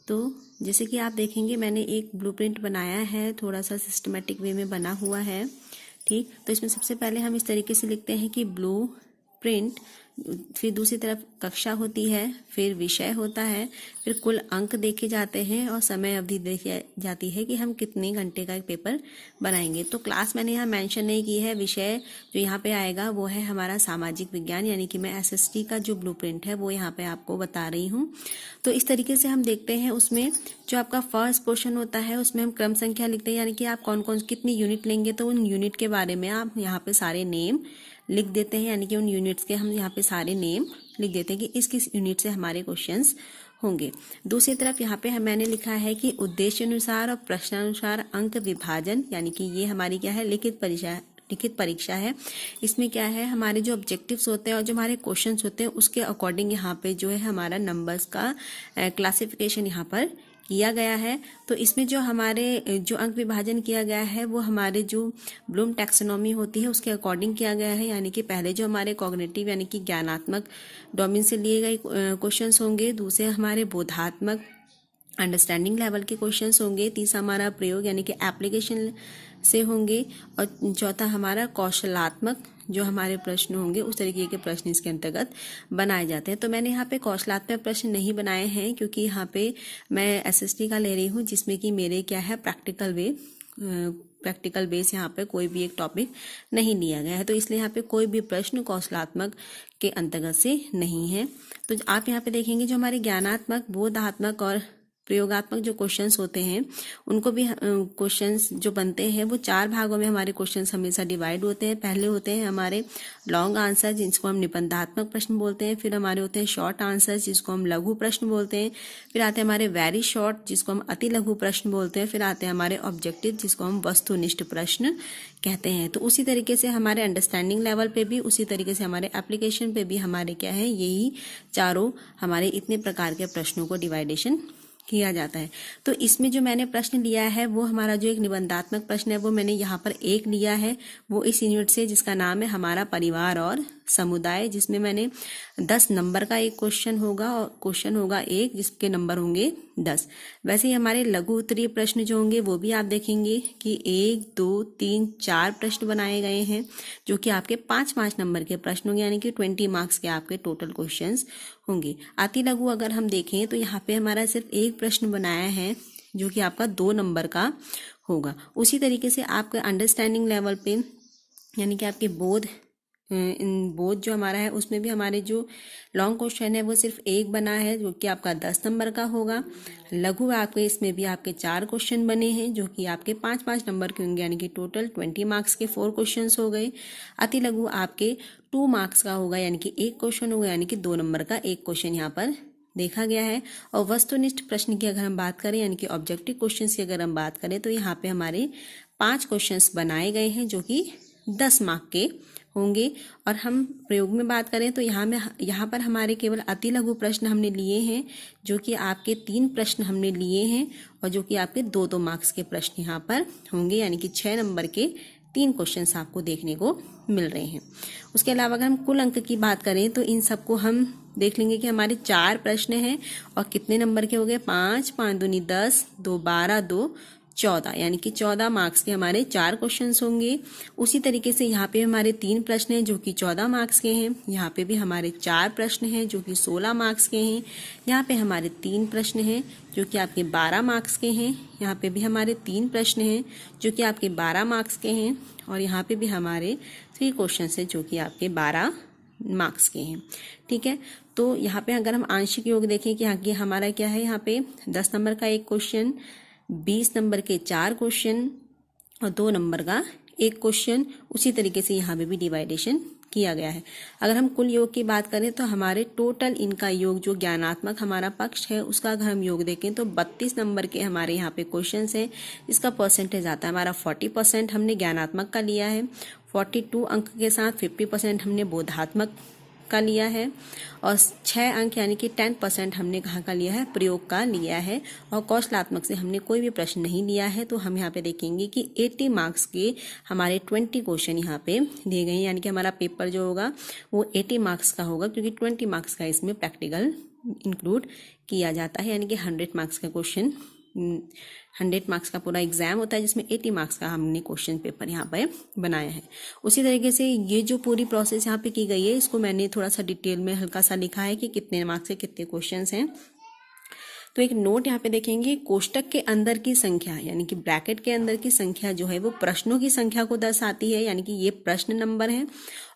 तो जैसे कि आप देखेंगे मैंने एक ब्लूप्रिंट बनाया है, थोड़ा सा सिस्टमेटिक वे में बना हुआ है। ठीक, तो इसमें सबसे पहले हम इस तरीके से लिखते हैं कि ब्लू प्रिंट, फिर दूसरी तरफ कक्षा होती है, फिर विषय होता है, फिर कुल अंक देखे जाते हैं और समय अवधि देखी जाती है कि हम कितने घंटे का एक पेपर बनाएंगे। तो क्लास मैंने यहाँ मेंशन नहीं की है। विषय जो यहाँ पे आएगा वो है हमारा सामाजिक विज्ञान, यानी कि मैं एसएसटी का जो ब्लूप्रिंट है वो यहाँ पे आपको बता रही हूँ। तो इस तरीके से हम देखते हैं, उसमें जो आपका फर्स्ट पोर्शन होता है उसमें हम क्रम संख्या लिखते हैं, यानी कि आप कौन कौन कितनी यूनिट लेंगे तो उन यूनिट के बारे में आप यहाँ पे सारे नेम लिख देते हैं, यानी कि उन यूनिट्स के हम यहाँ पे सारे नेम लिख देते हैं कि इस किस यूनिट से हमारे क्वेश्चंस होंगे। दूसरी तरफ यहाँ पे मैंने लिखा है कि उद्देश्य अनुसार और प्रश्नानुसार अंक विभाजन, यानी कि ये हमारी क्या है, लिखित परीक्षा है। इसमें क्या है, हमारे जो ऑब्जेक्टिव्स होते हैं और जो हमारे क्वेश्चंस होते हैं उसके अकॉर्डिंग यहाँ पे जो है हमारा नंबर्स का क्लासिफिकेशन यहाँ पर किया गया है। तो इसमें जो हमारे जो अंक विभाजन किया गया है वो हमारे जो ब्लूम टैक्सोनॉमी होती है उसके अकॉर्डिंग किया गया है, यानी कि पहले जो हमारे कॉग्निटिव यानी कि ज्ञानात्मक डोमेन से लिए गए क्वेश्चंस होंगे, दूसरे हमारे बोधात्मक अंडरस्टैंडिंग लेवल के क्वेश्चंस होंगे, तीसरा हमारा प्रयोग यानी कि एप्लीकेशन से होंगे, और चौथा हमारा कौशलात्मक जो हमारे प्रश्न होंगे उस तरीके के प्रश्न इसके अंतर्गत बनाए जाते हैं। तो मैंने यहाँ पे कौशलात्मक प्रश्न नहीं बनाए हैं क्योंकि यहाँ पे मैं एसएसटी का ले रही हूँ, जिसमें कि मेरे क्या है प्रैक्टिकल बेस यहाँ पे कोई भी एक टॉपिक नहीं लिया गया है, तो इसलिए यहाँ पे कोई भी प्रश्न कौशलात्मक के अंतर्गत से नहीं है। तो आप यहाँ पे देखेंगे जो हमारे ज्ञानात्मक, बोधात्मक और प्रयोगात्मक जो क्वेश्चंस होते हैं उनको भी क्वेश्चंस जो बनते हैं वो 4 भागों में हमारे क्वेश्चंस हमेशा डिवाइड होते हैं। पहले होते हैं हमारे लॉन्ग आंसर जिसको हम निबंधात्मक प्रश्न बोलते हैं, फिर हमारे होते हैं शॉर्ट आंसर जिसको हम लघु प्रश्न बोलते हैं, फिर आते हैं हमारे वेरी शॉर्ट जिसको हम अति लघु प्रश्न बोलते हैं, फिर आते हैं हमारे ऑब्जेक्टिव जिसको हम वस्तुनिष्ठ प्रश्न कहते हैं। तो उसी तरीके से हमारे अंडरस्टैंडिंग लेवल पे भी, उसी तरीके से हमारे एप्लीकेशन पे भी हमारे क्या है, यही चारों हमारे इतने प्रकार के प्रश्नों को डिवाइडेशन किया जाता है। तो इसमें जो मैंने प्रश्न लिया है वो हमारा जो एक निबंधात्मक प्रश्न है वो मैंने यहाँ पर एक लिया है, वो इस यूनिट से जिसका नाम है हमारा परिवार और समुदाय, जिसमें मैंने 10 नंबर का एक क्वेश्चन होगा और क्वेश्चन होगा एक जिसके नंबर होंगे 10। वैसे ही हमारे लघु उत्तरीय प्रश्न जो होंगे वो भी आप देखेंगे कि 1, 2, 3, 4 प्रश्न बनाए गए हैं जो कि आपके 5-5 नंबर के प्रश्न होंगे, यानी कि 20 मार्क्स के आपके टोटल क्वेश्चंस होंगे। अति लघु अगर हम देखें तो यहाँ पे हमारा सिर्फ एक प्रश्न बनाया है जो कि आपका 2 नंबर का होगा। उसी तरीके से आपका अंडरस्टैंडिंग लेवल पे यानी कि आपके बोध जो हमारा है उसमें भी हमारे जो लॉन्ग क्वेश्चन है वो सिर्फ एक बना है जो कि आपका 10 नंबर का होगा। लघु आपके इसमें भी आपके 4 क्वेश्चन बने हैं जो कि आपके 5-5 नंबर के होंगे, यानी कि टोटल 20 मार्क्स के 4 क्वेश्चंस हो गए। अति लघु आपके 2 मार्क्स का होगा, यानी कि एक क्वेश्चन होगा, यानी कि 2 नंबर का एक क्वेश्चन यहाँ पर देखा गया है। और वस्तुनिष्ठ प्रश्न की अगर हम बात करें यानी कि ऑब्जेक्टिव क्वेश्चंस की अगर हम बात करें तो यहाँ पे हमारे 5 क्वेश्चंस बनाए गए हैं जो कि 10 मार्क के होंगे। और हम प्रयोग में बात करें तो यहाँ पर हमारे केवल अति लघु प्रश्न हमने लिए हैं जो कि आपके 3 प्रश्न हमने लिए हैं और जो कि आपके 2-2 मार्क्स के प्रश्न यहाँ पर होंगे, यानी कि 6 नंबर के 3 क्वेश्चंस आपको देखने को मिल रहे हैं। उसके अलावा अगर हम कुल अंक की बात करें तो इन सबको हम देख लेंगे कि हमारे 4 प्रश्न हैं और कितने नंबर के हो गए, 5, 5 दूनी 10, 2 12, 2 14, यानी कि 14 मार्क्स के हमारे 4 क्वेश्चंस होंगे। उसी तरीके से यहाँ पे हमारे 3 प्रश्न हैं जो कि 14 मार्क्स के हैं। यहाँ पे भी हमारे 4 प्रश्न हैं जो कि 16 मार्क्स के हैं। यहाँ पे हमारे 3 प्रश्न हैं जो कि आपके 12 मार्क्स के हैं। यहाँ पे भी हमारे 3 प्रश्न हैं जो कि आपके 12 मार्क्स के हैं। और यहाँ पे भी हमारे 3 क्वेश्चन हैं जो कि आपके 12 मार्क्स के हैं। ठीक है, तो यहाँ पे अगर हम आंशिक योग देखें कि आगे हमारा क्या है, यहाँ पे 10 नंबर का एक क्वेश्चन, 20 नंबर के 4 क्वेश्चन और 2 नंबर का एक क्वेश्चन, उसी तरीके से यहाँ पे भी डिवाइडेशन किया गया है। अगर हम कुल योग की बात करें तो हमारे टोटल इनका योग जो ज्ञानात्मक हमारा पक्ष है उसका अगर हम योग देखें तो 32 नंबर के हमारे यहाँ पे क्वेश्चंस हैं। इसका परसेंटेज आता है हमारा 40% हमने ज्ञानात्मक का लिया है, 42 अंक के साथ 50% हमने बोधात्मक का लिया है और 6 अंक यानी कि 10% हमने कहाँ का लिया है, प्रयोग का लिया है। और कौशलात्मक से हमने कोई भी प्रश्न नहीं लिया है। तो हम यहाँ पे देखेंगे कि 80 मार्क्स के हमारे 20 क्वेश्चन यहाँ पे दिए गए हैं, यानी कि हमारा पेपर जो होगा वो 80 मार्क्स का होगा क्योंकि 20 मार्क्स का इसमें प्रैक्टिकल इंक्लूड किया जाता है, यानी कि 100 मार्क्स का क्वेश्चन, 100 मार्क्स का पूरा एग्जाम होता है जिसमें 80 मार्क्स का हमने क्वेश्चन पेपर यहाँ पे बनाया है। उसी तरीके से ये जो पूरी प्रोसेस यहाँ पे की गई है, इसको मैंने थोड़ा सा डिटेल में हल्का सा लिखा है कि कितने मार्क्स के कितने क्वेश्चन हैं। तो एक नोट यहाँ पे देखेंगे, कोष्टक के अंदर की संख्या यानी कि ब्रैकेट के अंदर की संख्या जो है वो प्रश्नों की संख्या को दर्शाती है, यानी कि ये प्रश्न नंबर है,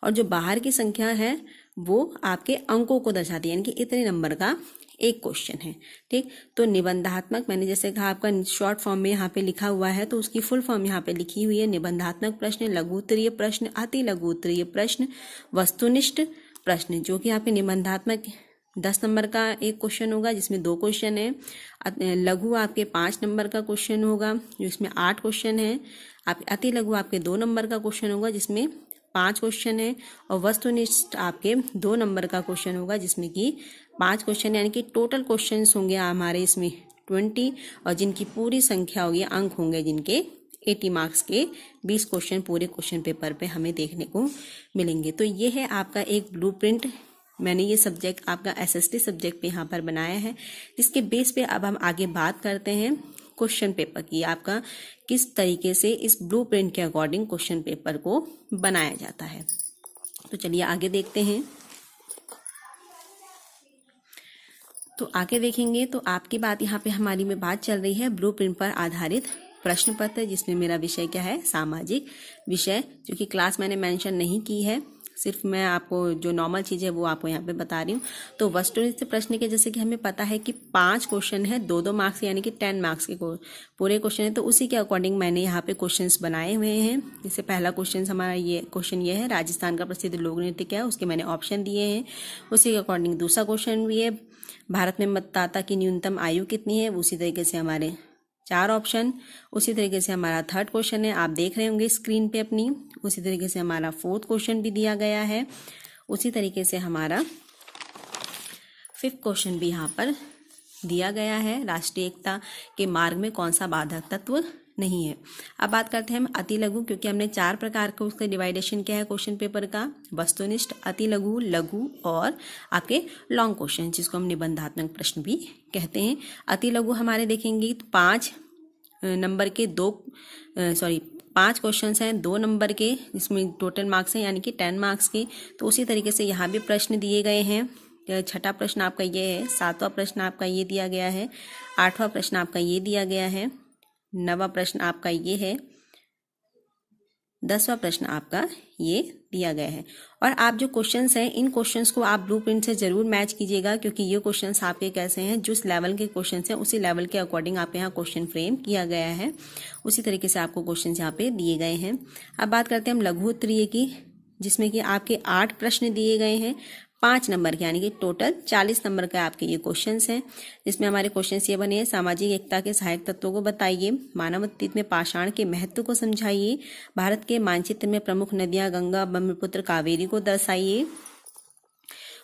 और जो बाहर की संख्या है वो आपके अंकों को दर्शाती है, यानी कि इतने नंबर का एक क्वेश्चन है। ठीक, तो निबंधात्मक, मैंने जैसे कहा आपका शॉर्ट फॉर्म में यहाँ पे लिखा हुआ है, तो उसकी फुल फॉर्म यहाँ पे लिखी हुई है। निबंधात्मक प्रश्न, लघु उत्तरीय प्रश्न, अति लघु उत्तरीय प्रश्न, वस्तुनिष्ठ प्रश्न, जो कि यहाँ पे निबंधात्मक 10 नंबर का एक क्वेश्चन होगा जिसमें 2 क्वेश्चन है। लघु आपके 5 नंबर का क्वेश्चन होगा जिसमें 8 क्वेश्चन है। आप अति लघु आपके 2 नंबर का क्वेश्चन होगा जिसमें 5 क्वेश्चन है, और वस्तुनिष्ठ आपके 2 नंबर का क्वेश्चन होगा जिसमें कि 5 क्वेश्चन, यानी कि टोटल क्वेश्चन होंगे हमारे इसमें 20, और जिनकी पूरी संख्या होगी, अंक होंगे जिनके 80 मार्क्स के 20 क्वेश्चन पूरे क्वेश्चन पेपर पे हमें देखने को मिलेंगे। तो ये है आपका एक ब्लूप्रिंट, मैंने ये सब्जेक्ट आपका SST सब्जेक्ट पे यहाँ पर बनाया है, जिसके बेस पे अब हम आगे बात करते हैं क्वेश्चन पेपर की, आपका किस तरीके से इस ब्लूप्रिंट के अकॉर्डिंग क्वेश्चन पेपर को बनाया जाता है। तो चलिए आगे देखते हैं। तो आगे देखेंगे तो आपकी बात यहाँ पे हमारी में बात चल रही है ब्लूप्रिंट पर आधारित प्रश्न पत्र, जिसमें मेरा विषय क्या है, सामाजिक विषय, जो कि क्लास मैंने मेंशन नहीं की है, सिर्फ मैं आपको जो नॉर्मल चीज़ है वो आपको यहाँ पे बता रही हूँ। तो वस्तुनिष्ठ प्रश्न के जैसे कि हमें पता है कि 5 क्वेश्चन है, 2-2 मार्क्स यानी कि 10 मार्क्स के पूरे क्वेश्चन है, तो उसी के अकॉर्डिंग मैंने यहाँ पे क्वेश्चंस बनाए हुए हैं। जैसे पहला क्वेश्चन हमारा ये क्वेश्चन ये है, राजस्थान का प्रसिद्ध लोक नृत्य क्या है, उसके मैंने ऑप्शन दिए हैं। उसी के अकॉर्डिंग दूसरा क्वेश्चन भी है, भारत में मतदाता की न्यूनतम आयु कितनी है, उसी तरीके से हमारे 4 ऑप्शन। उसी तरीके से हमारा थर्ड क्वेश्चन है, आप देख रहे होंगे स्क्रीन पे अपनी। उसी तरीके से हमारा फोर्थ क्वेश्चन भी दिया गया है। उसी तरीके से हमारा 5th क्वेश्चन भी यहाँ पर दिया गया है, राष्ट्रीय एकता के मार्ग में कौन सा बाधक तत्व नहीं है। अब बात करते हैं हम अति लघु, क्योंकि हमने 4 प्रकार का उसका डिवाइडेशन किया है क्वेश्चन पेपर का, वस्तुनिष्ठ, अति लघु, लघु और आपके लॉन्ग क्वेश्चन, जिसको हम निबंधात्मक प्रश्न भी कहते हैं। अति लघु हमारे देखेंगे तो 5 नंबर के 5 क्वेश्चन हैं 2 नंबर के, जिसमें टोटल मार्क्स हैं यानी कि 10 मार्क्स के। तो उसी तरीके से यहाँ भी प्रश्न दिए गए हैं। 6ठा प्रश्न आपका ये है, 7वां प्रश्न आपका ये दिया गया है, 8वां प्रश्न आपका ये दिया गया है, 9वां प्रश्न आपका ये है, 10वां प्रश्न आपका ये दिया गया है। और आप जो क्वेश्चंस हैं, इन क्वेश्चंस को आप ब्लूप्रिंट से जरूर मैच कीजिएगा, क्योंकि ये क्वेश्चंस आपके कैसे हैं, जिस लेवल के क्वेश्चंस हैं उसी लेवल के अकॉर्डिंग आप यहाँ क्वेश्चन फ्रेम किया गया है, उसी तरीके से आपको क्वेश्चंस यहाँ पे दिए गए हैं। अब बात करते हैं हम लघु उत्तरीय की, जिसमें कि आपके 8 प्रश्न दिए गए हैं 5 नंबर के, यानी कि टोटल 40 नंबर का आपके ये क्वेश्चंस हैं। जिसमें हमारे क्वेश्चंस ये बने हैं, सामाजिक एकता के सहायक तत्वों को बताइए, मानव अतीत में पाषाण के महत्व को समझाइए, भारत के मानचित्र में प्रमुख नदियां गंगा, ब्रह्मपुत्र, कावेरी को दर्शाइए।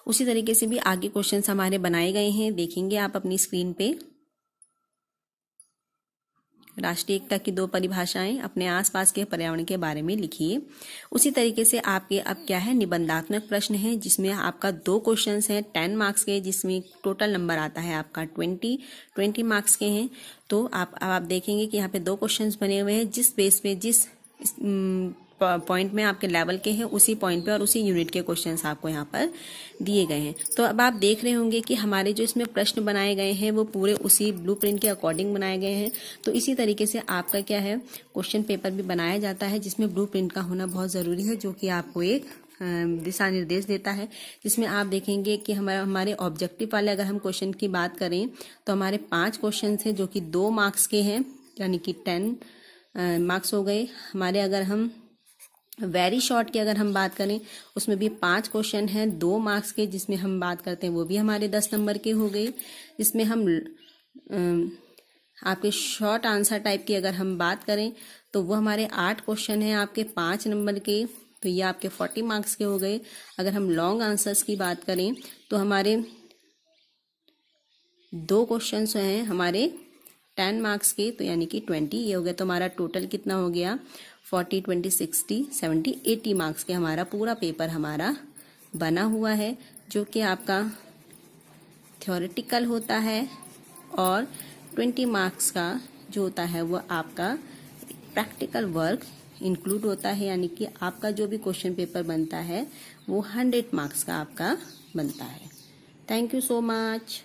उसी तरीके से भी आगे क्वेश्चंस हमारे बनाए गए हैं, देखेंगे आप अपनी स्क्रीन पे। राष्ट्रीय एकता की 2 परिभाषाएं, अपने आसपास के पर्यावरण के बारे में लिखिए। उसी तरीके से आपके अब क्या है, निबंधात्मक प्रश्न है, जिसमें आपका 2 क्वेश्चंस हैं 10 मार्क्स के, जिसमें टोटल नंबर आता है आपका 20 मार्क्स के हैं। तो आप देखेंगे कि यहाँ पे 2 क्वेश्चंस बने हुए हैं, जिस बेस पे जिस पॉइंट में आपके लेवल के हैं उसी पॉइंट पे और उसी यूनिट के क्वेश्चंस आपको यहाँ पर दिए गए हैं। तो अब आप देख रहे होंगे कि हमारे जो इसमें प्रश्न बनाए गए हैं वो पूरे उसी ब्लूप्रिंट के अकॉर्डिंग बनाए गए हैं। तो इसी तरीके से आपका क्या है, क्वेश्चन पेपर भी बनाया जाता है, जिसमें ब्लूप्रिंट का होना बहुत ज़रूरी है, जो कि आपको एक दिशा निर्देश देता है। जिसमें आप देखेंगे कि हमारे ऑब्जेक्टिव वाले अगर हम क्वेश्चन की बात करें तो हमारे 5 क्वेश्चन हैं, जो कि 2 मार्क्स के हैं, यानी कि 10 मार्क्स हो गए हमारे। अगर हम वेरी शॉर्ट की अगर हम बात करें, उसमें भी 5 क्वेश्चन हैं 2 मार्क्स के, जिसमें हम बात करते हैं वो भी हमारे 10 नंबर के हो गए। जिसमें हम आपके शॉर्ट आंसर टाइप की अगर हम बात करें तो वो हमारे 8 क्वेश्चन हैं आपके 5 नंबर के, तो ये आपके 40 मार्क्स के हो गए। अगर हम लॉन्ग आंसर्स की बात करें तो हमारे 2 क्वेश्चन हैं हमारे 10 मार्क्स के, तो यानी कि 20 ये हो गया। तो हमारा टोटल कितना हो गया, 40, 20, 60, 70, 80 मार्क्स के हमारा पूरा पेपर हमारा बना हुआ है, जो कि आपका थ्योरेटिकल होता है और 20 मार्क्स का जो होता है वो आपका प्रैक्टिकल वर्क इंक्लूड होता है, यानी कि आपका जो भी क्वेश्चन पेपर बनता है वो 100 मार्क्स का आपका बनता है। Thank you so much.